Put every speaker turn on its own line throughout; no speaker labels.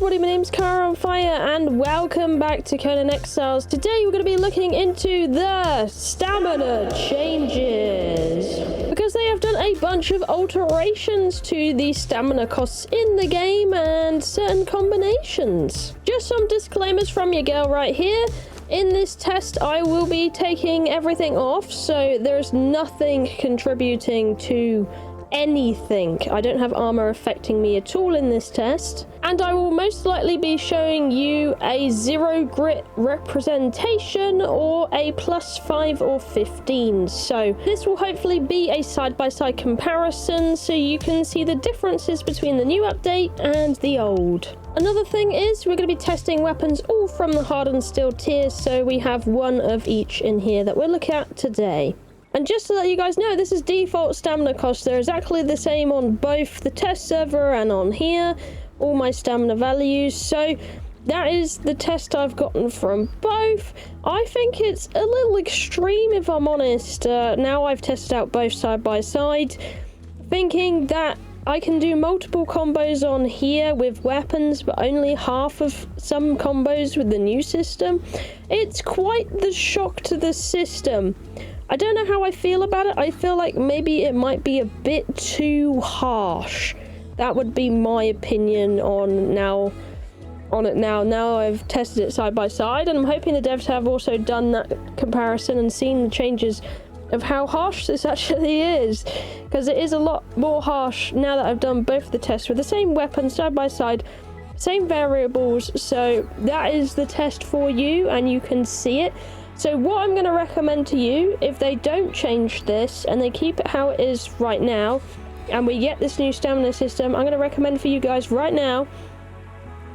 everybody, my name's Cara on Fire and welcome back to Conan Exiles. Today we're going to be looking into the stamina changes, because they have done a bunch of alterations to the stamina costs in the game and certain combinations. Just some disclaimers from your girl right here. In this test I will be taking everything off, so there's nothing contributing to anything. I don't have armor affecting me at all in this test, and I will most likely be showing you a 0 grit representation or a +5 or 15. So this will hopefully be a side-by-side comparison so you can see the differences between the new update and the old. Another thing is we're going to be testing weapons all from the hardened steel tiers, so we have one of each in here that we'll look at today. And just to let you guys know, this is default stamina cost. They're exactly the same on both the test server and on here. All my stamina values. So that is the test I've gotten from both. I think it's a little extreme, if I'm honest. Now I've tested out both side by side, thinking that I can do multiple combos on here with weapons, but only half of some combos with the new system. It's quite the shock to the system. I don't know how I feel about it. I feel like maybe it might be a bit too harsh. That would be my opinion on it now. Now I've tested it side by side, and I'm hoping the devs have also done that comparison and seen the changes of how harsh this actually is, because it is a lot more harsh now that I've done both the tests with the same weapon side by side, same variables. So that is the test for you, and you can see it. So what I'm going to recommend to you, if they don't change this and they keep it how it is right now, and we get this new stamina system, I'm going to recommend for you guys right now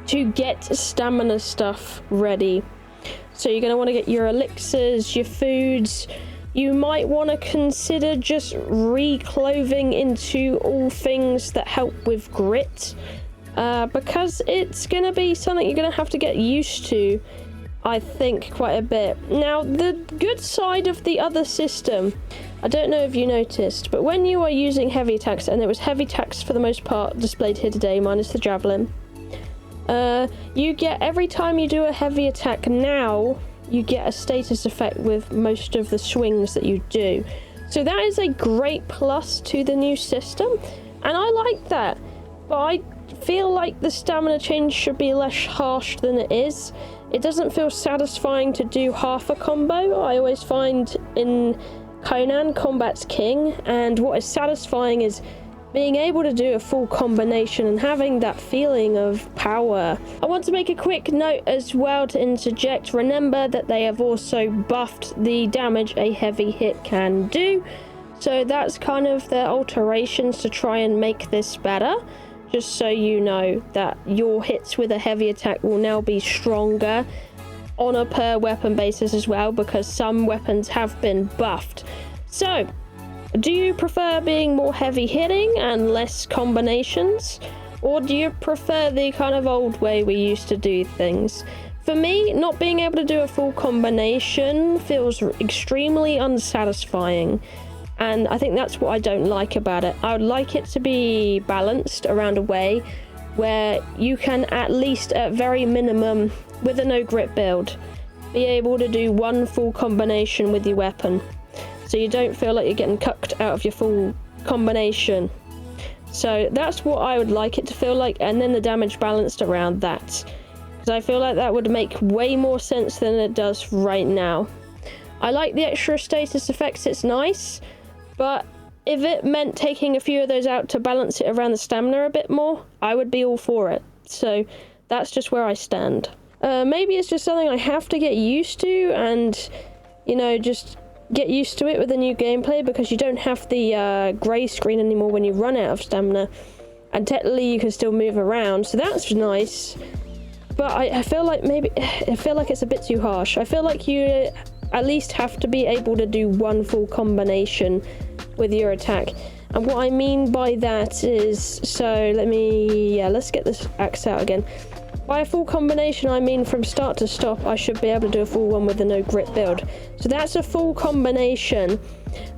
to get stamina stuff ready. So you're going to want to get your elixirs, your foods. You might want to consider just reclothing into all things that help with grit, because it's going to be something you're going to have to get used to, I think, quite a bit. Now, the good side of the other system, I don't know if you noticed, but when you are using heavy attacks, and there was heavy attacks for the most part displayed here today, minus the javelin, you get, every time you do a heavy attack now, you get a status effect with most of the swings that you do. So that is a great plus to the new system, and I like that. But I feel like the stamina change should be less harsh than it is. It doesn't feel satisfying to do half a combo. I always find in Conan, combat's king, and what is satisfying is being able to do a full combination and having that feeling of power. I want to make a quick note as well to interject. Remember that they have also buffed the damage a heavy hit can do. So that's kind of their alterations to try and make this better. Just so you know that your hits with a heavy attack will now be stronger on a per weapon basis as well, because some weapons have been buffed. So, do you prefer being more heavy hitting and less combinations? Or do you prefer the kind of old way we used to do things? For me, not being able to do a full combination feels extremely unsatisfying. And I think that's what I don't like about it. I would like it to be balanced around a way where you can, at least at very minimum, with a no grit build, be able to do one full combination with your weapon. So you don't feel like you're getting cucked out of your full combination. So that's what I would like it to feel like, and then the damage balanced around that. Because I feel like that would make way more sense than it does right now. I like the extra status effects, it's nice. But if it meant taking a few of those out to balance it around the stamina a bit more, I would be all for it. So that's just where I stand. Maybe it's just something I have to get used to, and, you know, just get used to it with the new gameplay, because you don't have the grey screen anymore when you run out of stamina. And technically you can still move around, so that's nice. But I feel like it's a bit too harsh. I feel like you at least have to be able to do one full combination with your attack. And what I mean by that is, so let's get this axe out again. By a full combination, I mean from start to stop, I should be able to do a full one with a no grit build. So that's a full combination.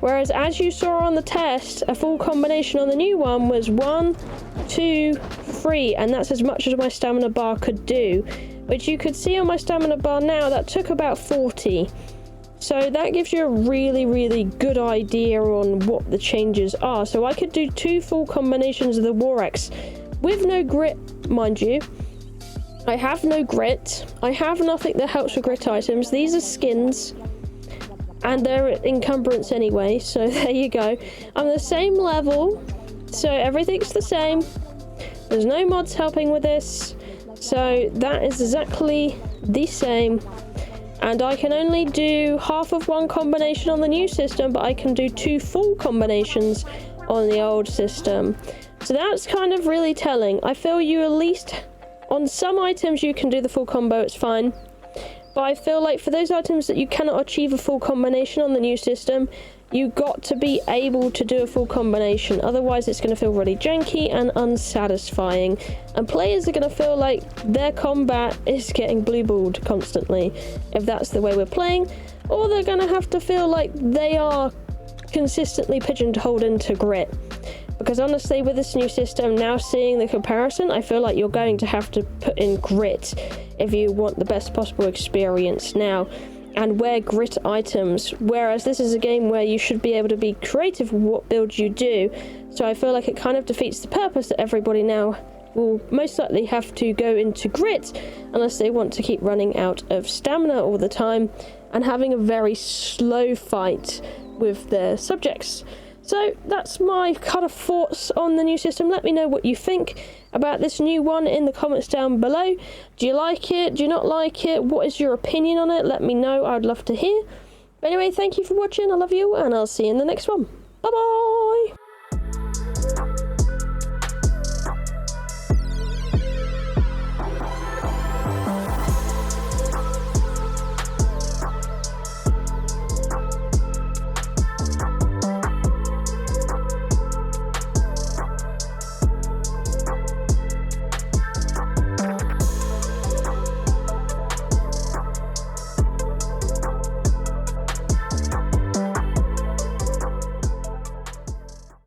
Whereas as you saw on the test, a full combination on the new one was 1, 2, 3, and that's as much as my stamina bar could do, which you could see on my stamina bar now that took about 40. So that gives you a really, really good idea on what the changes are. So I could do 2 full combinations of the War Axe with no grit, mind you. I have no grit. I have nothing that helps with grit items. These are skins, and they're encumbrance anyway, so there you go. I'm the same level, so everything's the same. There's no mods helping with this, so that is exactly the same. And I can only do half of one combination on the new system, but I can do 2 full combinations on the old system. So that's kind of really telling. I feel you at least, on some items you can do the full combo, it's fine. But I feel like for those items that you cannot achieve a full combination on the new system, you got to be able to do a full combination. Otherwise it's going to feel really janky and unsatisfying. And players are going to feel like their combat is getting blue-balled constantly, if that's the way we're playing. Or they're going to have to feel like they are consistently pigeonholed into grit. Because honestly, with this new system, now seeing the comparison, I feel like you're going to have to put in grit if you want the best possible experience now, and wear grit items, whereas this is a game where you should be able to be creative with what builds you do. So I feel like it kind of defeats the purpose that everybody now will most likely have to go into grit unless they want to keep running out of stamina all the time and having a very slow fight with their subjects. So that's my kind of thoughts on the new system. Let me know what you think about this new one in the comments down below. Do you like it? Do you not like it? What is your opinion on it? Let me know. I'd love to hear. But anyway, thank you for watching. I love you, and I'll see you in the next one. Bye bye.